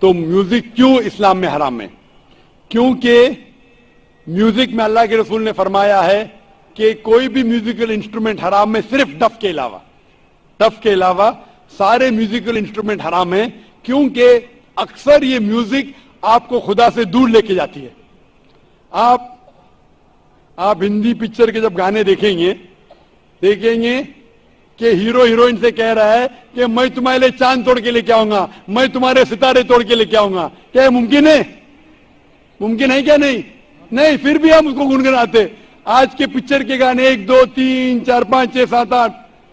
तो म्यूजिक क्यों इस्लाम में हराम है? क्योंकि म्यूजिक में अल्लाह के रसूल ने फरमाया है कि कोई भी म्यूजिकल इंस्ट्रूमेंट हराम है सिर्फ डफ के अलावा। डफ के अलावा सारे म्यूजिकल इंस्ट्रूमेंट हराम हैं, क्योंकि अक्सर ये म्यूजिक आपको खुदा से दूर लेके जाती है। आप हिंदी पिक्चर के जब गाने देखेंगे कि हीरो हीरोइन से कह रहा है कि मैं तुम्हारे लिए चांद तोड़ के लेके आऊंगा, मैं तुम्हारे सितारे तोड़ के लेके आऊंगा। क्या ये मुमकिन है? मुमकिन है क्या? नहीं, फिर भी हम उसको गुनगुनाते। आज के पिक्चर के गाने 1 2 3 4 5 6 7 8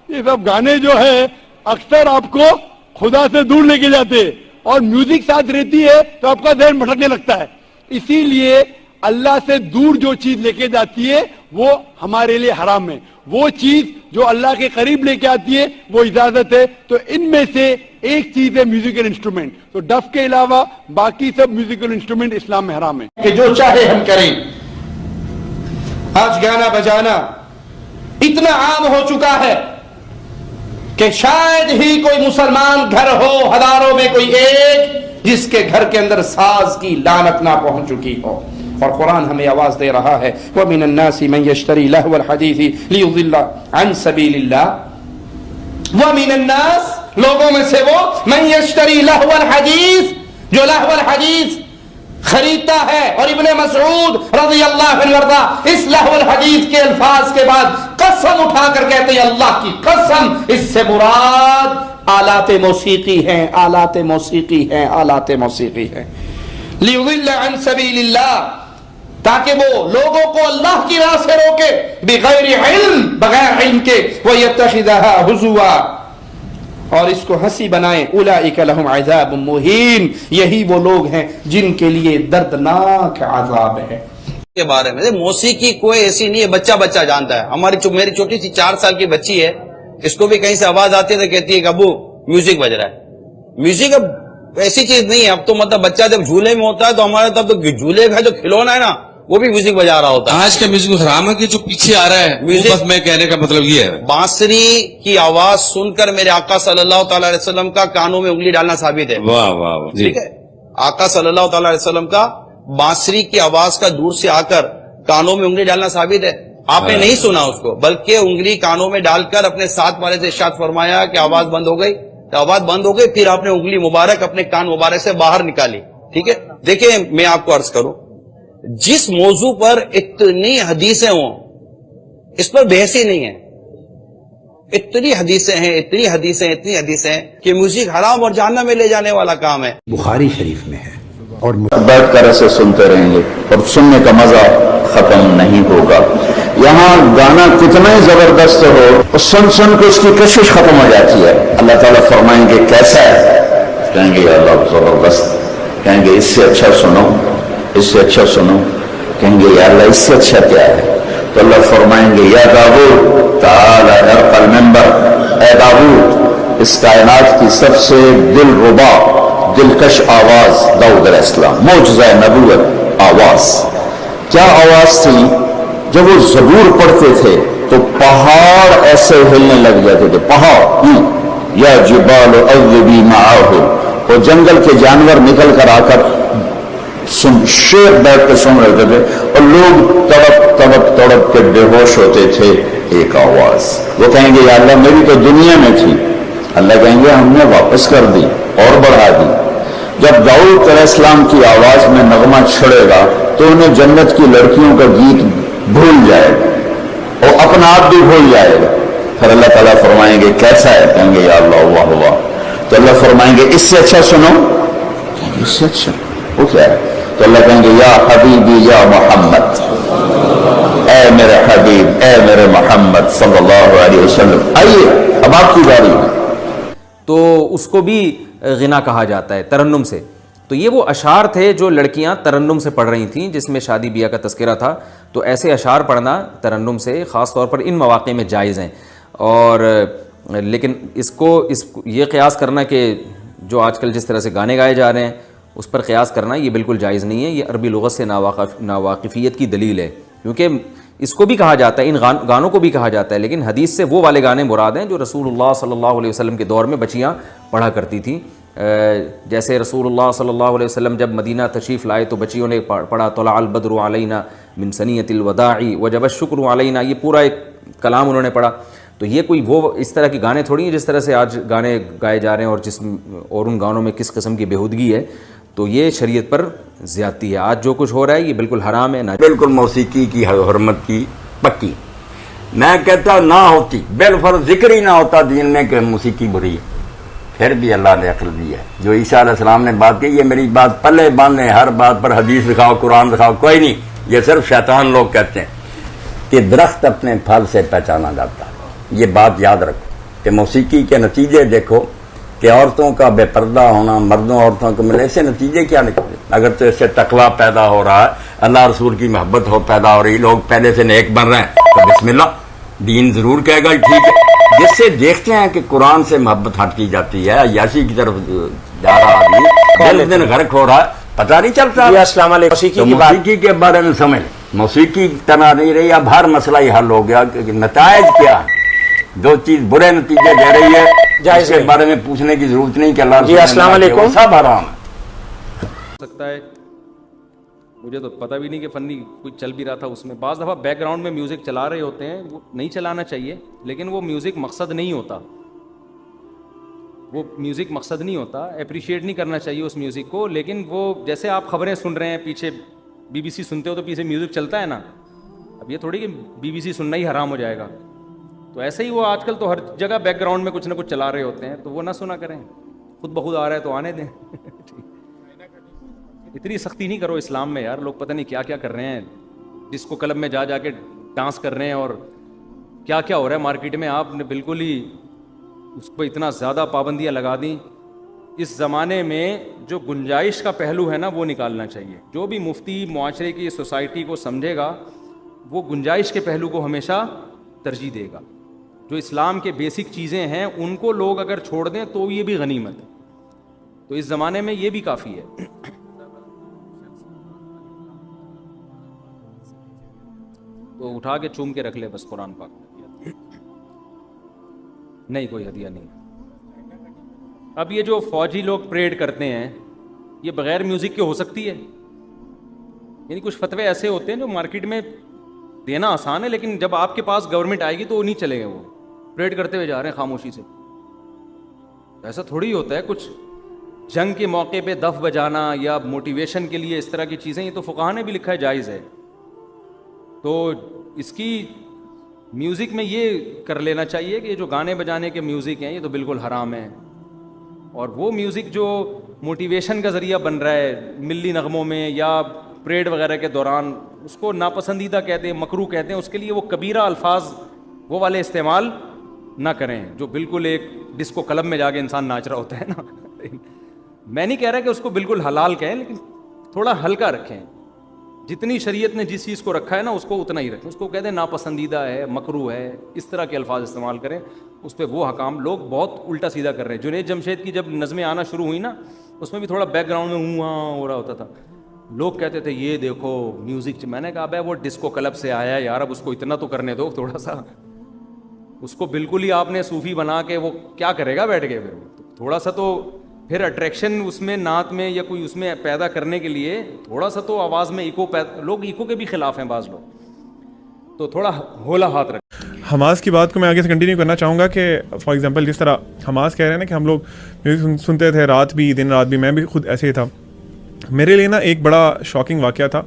ये सब गाने जो है अक्सर आपको खुदा से दूर लेके जाते हैं, और म्यूजिक साथ रहती है तो आपका ध्यान भटकने लगता है। इसीलिए अल्लाह से दूर जो चीज लेके जाती है वो हमारे लिए हराम है। वो चीज जो अल्लाह के करीब लेके आती है वो इजाजत है। तो इनमें से एक चीज है म्यूजिकल इंस्ट्रूमेंट। तो डफ के अलावा बाकी सब म्यूजिकल इंस्ट्रूमेंट इस्लाम में हराम है कि जो चाहे हम करें। आज गाना बजाना इतना आम हो चुका है कि शायद ही कोई मुसलमान घर हो हजारों में कोई एक जिसके घर के अंदर साज की लानत ना पहुंच चुकी हो। और कुरान हमें आवाज दे रहा है, व मिनन नासी मन यश्तरी लहवल हदीसी लियुदिल्ला अन सबीलिल्लाह। व मिनन नास, लोगों में से वो, मन यश्तरी लहवल हदीस, जो लहवल हदीस खरीदता है। और इब्ने मसऊद रज़ियल्लाहु अन्हु इस लहवल हदीस के अल्फाज के बाद कसम उठाकर कहते हैं, अल्लाह की कसम, इससे मुराद आलाते मौसीकी हैं, आलाते मौसीकी हैं, आलाते मौसीकी हैं। लियुदिल्ला अन सबीलिल्लाह, ताकि वो लोगों को अल्लाह की राह से रोके, बिगैर इल्म, बगैर इल्म के, व यत्तखिज़हा हुज़ुआ, और इसको हंसी बनाए। उलाइका लहुम अज़ाबुम मुहीन, यही वो लोग हैं जिनके लिए दर्दनाक अज़ाब है। के बारे में मौसीकी कोई ऐसी नहीं है, बच्चा बच्चा जानता है। मेरी छोटी सी 4 साल की बच्ची है, इसको भी कहीं से आवाज आती है तो कहती है कि अबू म्यूजिक बज रहा है। म्यूजिक अब ऐसी चीज नहीं है, अब तो मतलब बच्चा जब झूले में होता है तो हमारे तब तो झूले का जो खिलौना है ना वो भी म्यूजिक बजा रहा होता है। आज का म्यूजिक हराम है कि जो पीछे आ रहा है म्यूजिक, बस मैं कहने का मतलब ये है। बांसुरी की आवाज सुनकर मेरे आका सल्लल्लाहु तआला अलैहि वसल्लम का कानों में उंगली डालना साबित है। वाह वाह वाह, ठीक है। आका सल्लल्लाहु तआला अलैहि वसल्लम का बांसुरी की आवाज का दूर से आकर कानों में उंगली डालना साबित है। आपने नहीं सुना उसको, बल्कि उंगली कानों में डालकर अपने साथ वाले से इरशाद फरमाया कि आवाज बंद हो गई, तो आवाज बंद हो गई, फिर आपने उंगली मुबारक अपने कान मुबारक से बाहर निकाली। ठीक है। देखिए, मैं आपको अर्ज करूं, जिस मौजू पर इतनी हदीसें हों, इस पर बहस ही नहीं है। इतनी हदीसें हैं, इतनी हदीसें, इतनी हदीसें हैं कि म्यूजिक हराम और जहन्नम में ले जाने वाला काम है। बुखारी शरीफ में है, और बैठकर ऐसे सुनते रहेंगे और सुनने का मजा खत्म नहीं होगा। यहाँ गाना कितना ही जबरदस्त हो और सुन सुन के उसकी कशिश खत्म हो जाती है। अल्लाह ताला फरमाएंगे कैसा है, कहेंगे या अल्लाह जबरदस्त, कहेंगे इससे अच्छा सुनो, इससे अच्छा सुनो, कहेंगे या अल्लाह इससे अच्छा क्या है, तो अल्लाह फरमाएंगे या दाऊद ताला अरकल मिंबर, ए दाऊद इस कायनात की सबसे दिलरुबा दिलकश आवाज दाऊद अलैहिस्सलाम, मौजज़ा नबूवत आवाज। क्या आवाज थी? जब वो ज़बूर पढ़ते थे तो पहाड़ ऐसे हिलने लग जाते थे, पहाड़। या जिबाल अव्वबी माअहु, और जंगल के जानवर निकल कर आकर शेर बैठ कर सुन रहे थे, और लोग तड़प तड़प तड़प के बेहोश होते थे। एक आवाज, वो कहेंगे या अल्लाह मेरी तो दुनिया में थी, अल्लाह कहेंगे हमने वापस कर दी और बढ़ा दी। जब दाऊद अलैहिस्सलाम की आवाज में नगमा छिड़ेगा तो उन्हें जन्नत की लड़कियों का गीत भूल जाएगा और अपना आप भी भूल जाएगा। फिर अल्लाह ताला फरमाएंगे कैसा है, कहेंगे या अल्लाह वाह वाह, तो अल्लाह फरमाएंगे इससे अच्छा सुनो, इससे अच्छा वो क्या है, तो अल्लाह कहेंगे या हबीबी या मोहम्मद, ए मेरे हबीब, ए मेरे मोहम्मद सल्लल्लाहु अलैहि वसल्लम, आइए अब आपकी बारी है। तो उसको भी गिना कहा जाता है, तरन्नुम से। तो ये वो अशार थे जो लड़कियां तरन्नुम से पढ़ रही थीं, जिसमें शादी बिया का तस्करा था। तो ऐसे अशार पढ़ना तरन्नुम से ख़ास तौर पर इन मौक़े में जायज़ हैं। और लेकिन इसको ये क़यास करना कि जो आजकल जिस तरह से गाने गाए जा रहे हैं उस पर क़यास करना ये बिल्कुल जायज़ नहीं है। ये अरबी लुग़त से नावाकिफ़ियत की दलील है, क्योंकि इसको भी कहा जाता है, इन गानों को भी कहा जाता है, लेकिन हदीस से वो वाले गाने मुराद हैं जो रसूलुल्लाह सल्लल्लाहु अलैहि वसल्लम के दौर में बच्चियाँ पढ़ा करती थी। जैसे रसूलुल्लाह सल्लल्लाहु अलैहि वसल्लम जब मदीना तशरीफ़ लाए तो बच्चियों ने पढ़ा तलअल बद्रु अलैना मिन सनियतिल वदाई वजब शुक्र अलैना, ये पूरा एक कलाम उन्होंने पढ़ा। तो ये कोई वो इस तरह के गाने थोड़ी हैं जिस तरह से आज गाने गाए जा रहे हैं और उन गानों में किस किस्म की बेहूदगी है। तो ये शरीयत पर ज़्यादती है। आज जो कुछ हो रहा है ये बिल्कुल हराम है ना। बिल्कुल मौसीकी की हुर्मत की पक्की। मैं कहता ना होती, बिलफर्ज जिक्र ही ना होता दीन में कि मौसीकी बुरी है, फिर भी अल्लाह ने अक्ल दी है। जो ईसा अलैहिस्सलाम ने बात की, ये मेरी बात पल्ले बांधे, हर बात पर हदीस दिखाओ, कुरान दिखाओ, कोई नहीं। ये सिर्फ शैतान लोग कहते हैं कि दरख्त अपने फल से पहचाना जाता है। ये बात याद रखो कि मौसीकी के नतीजे देखो कि औरतों का बेपर्दा होना, मर्दों औरतों को मिले, ऐसे नतीजे क्या निकले। अगर तो इससे तकवा पैदा हो रहा है, अल्लाह रसूल की मोहब्बत हो पैदा हो रही, लोग पहले से नेक बन रहे हैं, तो बिस्मिल्लाह, दीन जरूर कहेगा ठीक है। जिससे देखते हैं कि कुरान से मोहब्बत हट की जाती है, अय्याशी की तरफ जा रहा आदमी दिन दिन गर्क हो रहा है, पता नहीं चलता। मौसीकी के बारे में समझ, मौसीकी तरह नहीं रही, अब हर मसला ही हल हो गया। नतायज क्या है, जो चीज बुरे नतीजे दे रही है इसके बारे में पूछने की जरूरत नहीं कि अल्लाह सब हराम है। सकता है, मुझे तो पता भी नहीं कि फनी कुछ चल भी रहा था उसमें। बाज़ दफ़ा बैकग्राउंड में म्यूज़िक चला रहे होते हैं, वो नहीं चलाना चाहिए, लेकिन वो म्यूज़िक मकसद नहीं होता, वो म्यूज़िक मकसद नहीं होता, अप्रिशिएट नहीं करना चाहिए उस म्यूज़िक को। लेकिन वो जैसे आप खबरें सुन रहे हैं, पीछे BBC सुनते हो तो पीछे म्यूज़िक चलता है ना, अब ये थोड़ी कि BBC सुनना ही हराम हो जाएगा। तो ऐसे ही वो आजकल तो हर जगह बैकग्राउंड में कुछ ना कुछ चला रहे होते हैं, तो वो ना सुना करें, खुद ब खुद आ रहा है तो आने दें। इतनी सख्ती नहीं करो इस्लाम में यार, लोग पता नहीं क्या क्या कर रहे हैं, डिस्को क्लब में जा जाके डांस कर रहे हैं और क्या क्या हो रहा है मार्केट में। आपने बिल्कुल ही उस पर इतना ज़्यादा पाबंदियाँ लगा दी। इस ज़माने में जो गुंजाइश का पहलू है ना, वो निकालना चाहिए। जो भी मुफ्ती मुआशरे की सोसाइटी को समझेगा, वो गुंजाइश के पहलू को हमेशा तरजीह देगा। जो इस्लाम के बेसिक चीज़ें हैं उनको लोग अगर छोड़ दें तो ये भी गनीमत है। तो इस ज़माने में ये भी काफ़ी है। तो उठा के चूम के रख ले बस कुरान पाक। नहीं, कोई हदिया नहीं। अब ये जो फौजी लोग परेड करते हैं, ये बगैर म्यूज़िक के हो सकती है? यानी कुछ फतवे ऐसे होते हैं जो मार्केट में देना आसान है, लेकिन जब आपके पास गवर्नमेंट आएगी तो वो नहीं चलेगा। वो परेड करते हुए जा रहे हैं खामोशी से, ऐसा थोड़ी होता है। कुछ जंग के मौके पे दफ बजाना या मोटिवेशन के लिए इस तरह की चीज़ें, ये तो फुक़हा ने भी लिखा है जायज़ है। तो इसकी म्यूज़िक में ये कर लेना चाहिए कि ये जो गाने बजाने के म्यूज़िक हैं ये तो बिल्कुल हराम है। और वो म्यूज़िक जो मोटिवेशन का ज़रिया बन रहा है मिल्ली नगमों में या परेड वगैरह के दौरान, उसको नापसंदीदा कहते हैं, मकरूह कहते हैं। उसके लिए वो कबीरा अल्फाज वो वाले इस्तेमाल ना करें जो बिल्कुल एक डिस्को क्लब में जाके इंसान नाच रहा होता है ना। मैं नहीं कह रहा कि उसको बिल्कुल हलाल कहें, लेकिन थोड़ा हल्का रखें। जितनी शरीयत ने जिस चीज़ को रखा है ना, उसको उतना ही रखें। उसको कहते हैं नापसंदीदा है, मकरूह है, इस तरह के अल्फाज इस्तेमाल करें। उस पर वो हकाम लोग बहुत उल्टा सीधा कर रहे हैं। जुनैद जमशेद की जब नज़में आना शुरू हुई ना, उसमें भी थोड़ा बैकग्राउंड में हुआ हो रहा होता था। लोग कहते थे ये देखो म्यूज़िक। मैंने कहा भाई वो डिस्को क्लब से आया है यार, अब उसको इतना तो करने दो थोड़ा सा। उसको बिल्कुल ही आपने सूफ़ी बना के वो क्या करेगा बैठ के? फिर थोड़ा सा तो फिर अट्रैक्शन उसमें नात में या कोई उसमें पैदा करने के लिए थोड़ा सा तो आवाज़ में इको, लोग इको के भी खिलाफ हैं बाज़ लोग, तो थोड़ा होला हाथ रख। हमास की बात को मैं आगे से कंटिन्यू करना चाहूँगा कि फॉर एग्जांपल जिस तरह हमास कह रहे हैं ना कि हम लोग म्यूज़िक सुनते थे रात भी दिन रात भी, मैं भी खुद ऐसे ही था। मेरे लिए ना एक बड़ा शॉकिंग वाक़या था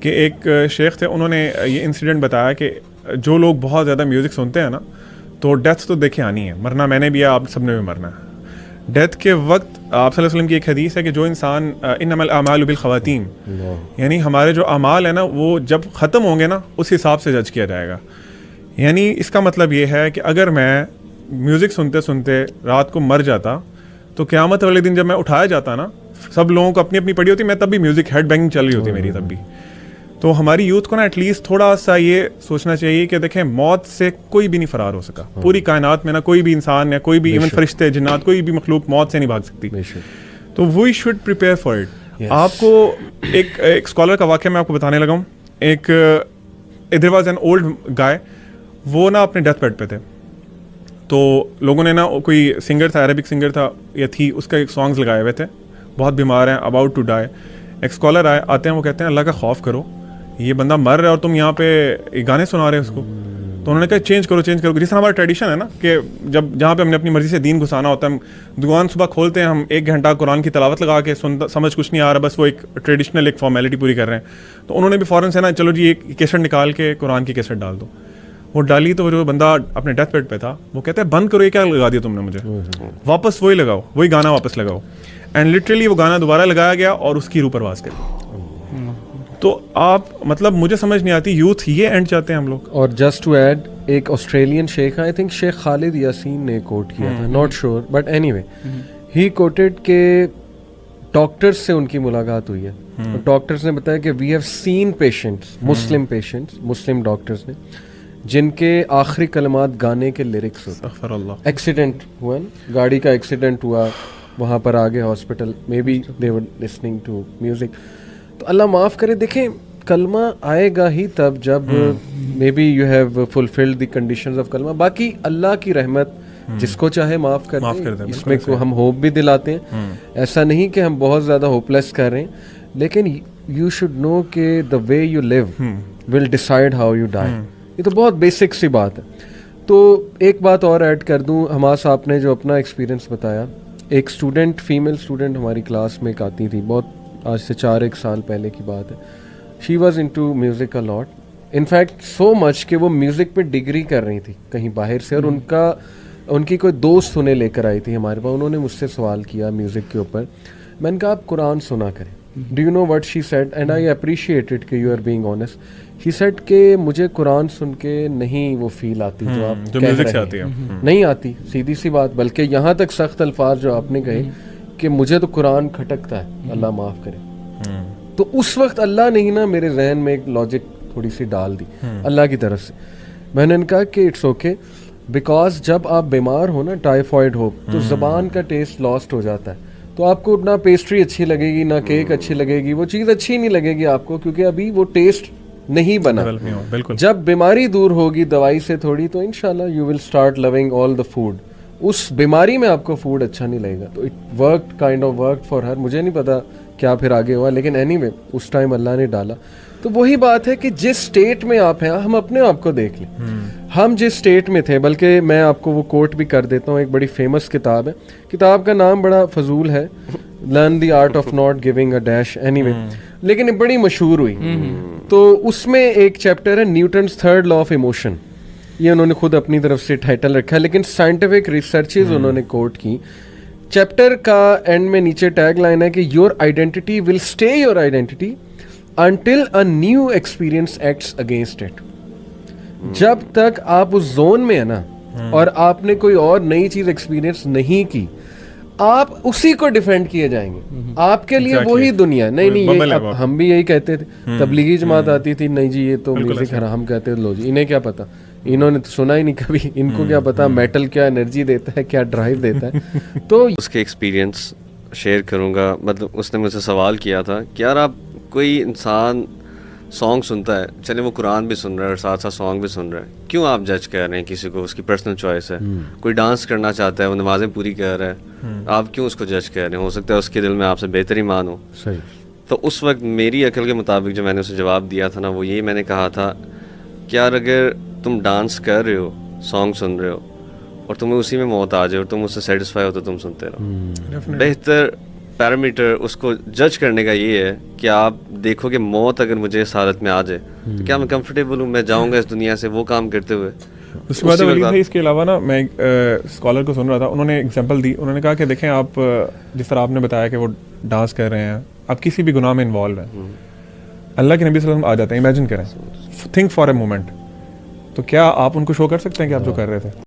कि एक शेख थे, उन्होंने ये इंसिडेंट बताया कि जो लोग बहुत ज़्यादा म्यूज़िक सुनते हैं ना, तो डेथ तो देखे आनी है, मरना मैंने भी है, आप सब ने भी मरना है। डेथ के वक्त आप सल्लल्लाहु अलैहि वसल्लम की एक हदीस है कि जो इंसान इन्नमल अमालु बिल ख़वातीम, यानी हमारे जो अमाल है ना वो जब ख़त्म होंगे ना उस हिसाब से जज किया जाएगा। यानी इसका मतलब ये है कि अगर मैं म्यूज़िक सुनते सुनते रात को मर जाता तो क़यामत वाले दिन जब मैं उठाया जाता ना, सब लोगों को अपनी अपनी पड़ी होती, मैं तब भी म्यूज़िक हेड बैंगिंग चल रही होती मेरी तब भी। तो हमारी यूथ को ना एटलीस्ट थोड़ा सा ये सोचना चाहिए कि देखें मौत से कोई भी नहीं फरार हो सका। पूरी कायनात में ना कोई भी इंसान या कोई भी इवन फरिश्ते जिन्नात कोई भी मखलूक मौत से नहीं भाग सकती। तो we should prepare for it. आपको एक स्कॉलर का वाक़या मैं आपको बताने लगा हूँ। There was an old guy, वो ना अपने डेथ बेड पे थे। तो लोगों ने ना कोई सिंगर था, अरेबिक सिंगर था या थी, उसका एक सॉन्ग्स लगाए हुए थे, बहुत बीमार हैं, अबाउट टू डाई। एक स्कॉलर आते हैं, वो कहते हैं अल्लाह का खौफ करो, ये बंदा मर रहा है और तुम यहाँ पे गाने सुना रहे हो उसको। तो उन्होंने कहा चेंज करो। जिस तरह हमारा ट्रेडिशन है ना कि जब जहाँ पे हमने अपनी मर्जी से दीन घुसाना होता है, हम दुकान सुबह खोलते हैं, हम 1 घंटा कुरान की तिलावत लगा के समझ कुछ नहीं आ रहा, बस वो एक ट्रेडिशनल एक फॉर्मेलिटी पूरी कर रहे हैं। तो उन्होंने भी फ़ौरन से ना चलो जी एक कैसेट निकाल के कुरान की कैसेट डाल दो। वो डाली तो जो बंदा अपने डेथ बेड पे था वो कहता है बंद करो, ये क्या लगा दिया तुमने मुझे, वापस वही लगाओ, वही गाना वापस लगाओ। एंड लिटरली वो गाना दोबारा लगाया गया और उसकी रूह परवास करी। तो आप मतलब मुझे समझ नहीं आती, यूथ ये एंड चाहते हैं हम लोग। और जस्ट टू ऐड, एक Australian sheikh, I think Sheikh Khalid Yasin ने कोट किया था, not sure but anyway he quoted के डॉक्टर्स से उनकी मुलाकात हुई है और डॉक्टर्स ने बताया कि we have seen patients, Muslim patients, Muslim doctors ने, जिनके आखिरी कलमात गाने के लिरिक्स होते। एक्सीडेंट हुआ, गाड़ी का एक्सीडेंट हुआ, वहाँ पर आ गए hospital, maybe they were listening to music. तो अल्लाह माफ़ करे, देखें कलमा आएगा ही तब जब may be you have fulfilled the conditions of कलमा। बाकी अल्लाह की रहमत जिसको चाहे माफ़ कर दे, इसमें को हम होप भी दिलाते हैं। ऐसा नहीं कि हम बहुत ज़्यादा होपलेस कर रहे हैं, लेकिन यू शुड नो कि the way you live will decide how you die. ये तो बहुत बेसिक सी बात है। तो एक बात और ऐड कर दूं, हमास आपने जो अपना एक्सपीरियंस बताया, एक स्टूडेंट, फीमेल स्टूडेंट हमारी क्लास में एक आती थी, बहुत आज से 4-1 साल पहले की बात है। She was into music a lot, in fact so much कि वो म्यूज़िक पे डिग्री कर रही थी कहीं बाहर से, और उनकी कोई दोस्त उन्हें लेकर आई थी हमारे पास। उन्होंने मुझसे सवाल किया म्यूज़िक के ऊपर, मैंने कहा आप कुरान सुना करें। Do you know what she said, and I appreciated कि you are being honest. She said कि मुझे कुरान सुन के नहीं वो फील आती जो आप जो म्यूजिक से आती है, नहीं आती, सीधी सी बात। बल्कि यहाँ तक सख्त अल्फाज जो आपने कहे कि मुझे तो कुरान खटकता है, अल्लाह माफ़ करे। तो उस वक्त अल्लाह ने ही ना मेरे जहन में एक लॉजिक थोड़ी सी डाल दी अल्लाह की तरफ से। मैंने कहा कि इट्स ओके, बिकॉज जब आप बीमार हो ना, टाइफॉइड हो, तो ज़बान का टेस्ट लॉस्ट हो जाता है। तो आपको ना पेस्ट्री अच्छी लगेगी, ना केक अच्छी लगेगी, वो चीज़ अच्छी नहीं लगेगी आपको, क्योंकि अभी वो टेस्ट नहीं बना। बिल्कुल। जब बीमारी दूर होगी दवाई से थोड़ी, तो इंशाल्लाह you will start loving all the food. उस बीमारी में आपको फूड अच्छा नहीं लगेगा। तो it worked, kind of worked for her. मुझे नहीं पता क्या फिर आगे हुआ, लेकिन एनीवे उस टाइम अल्लाह ने डाला। तो वही बात है कि जिस स्टेट में आप हैं, हम अपने आप को देख लें, हम जिस स्टेट में थे। बल्कि मैं आपको वो कोट भी कर देता हूँ, एक बड़ी फेमस किताब है, किताब का नाम बड़ा फजूल है, learn the art of not giving a dash, anyway, लेकिन बड़ी मशहूर हुई। तो उसमें एक चैप्टर है Newton's third law of emotion, ये उन्होंने खुद अपनी तरफ से टाइटल रखा है, लेकिन साइंटिफिक रिसर्चेज उन्होंने कोट की। चैप्टर का एंड में नीचे टैग लाइन है कि your identity will stay your identity until a new experience acts against it। जब तक आप उस जोन में है ना, और आपने कोई और नई चीज एक्सपीरियंस नहीं की, आप उसी को डिफेंड किए जाएंगे। आपके लिए वही दुनिया। नहीं ये हम भी यही कहते थे, तबलीगी जमात आती थी, नहीं जी ये तो म्यूजिक हराम कहते थे। लो जी, इन्हें क्या पता, इन्होंने तो सुना ही नहीं कभी, इनको क्या पता मेटल क्या एनर्जी देता है, क्या ड्राइव देता है। तो उसके एक्सपीरियंस शेयर करूँगा। मतलब उसने मुझसे सवाल किया था कि यार आप, कोई इंसान सॉन्ग सुनता है, चले वो कुरान भी सुन रहा है और साथ साथ सॉन्ग भी सुन रहा है, क्यों आप जज कर रहे हैं किसी को? उसकी पर्सनल चॉइस है। कोई डांस करना चाहता है, वो नमाजें पूरी कर रहा है, आप क्यों उसको जज कर रहे हैं? हो सकता है उसके दिल में आपसे बेहतर ईमान हो। सही। तो उस वक्त मेरी अकल के मुताबिक जो मैंने उसे जवाब दिया था ना, वो यही मैंने कहा था कि यार अगर तुम डांस कर रहे हो, सॉन्ग सुन रहे हो, और तुम्हें उसी में मौत आ जाए और तुम उससे सेटिस्फाई हो, तो तुम सुनते रहो। बेहतर पैरामीटर उसको जज करने का ये है कि आप देखो कि मौत अगर मुझे इस हालत में आ जाए तो क्या मैं कंफर्टेबल हूँ, मैं जाऊँगा इस दुनिया से वो काम करते हुए। उसके बाद भाई इसके अलावा ना, मैं एक स्कॉलर को सुन रहा था, उन्होंने एग्जांपल दी। उन्होंने कहा कि देखें आप, जिस तरह आपने बताया कि वो डांस कर रहे हैं, आप किसी भी गुनाह में इन्वॉल्व हैं, अल्लाह के नबी सल्लल्लाहु अलैहि वसल्लम आ जाते हैं। इमेजिन करें, थिंक फॉर ए मोमेंट, तो क्या आप उनको शो कर सकते हैं कि आप जो कर रहे थे?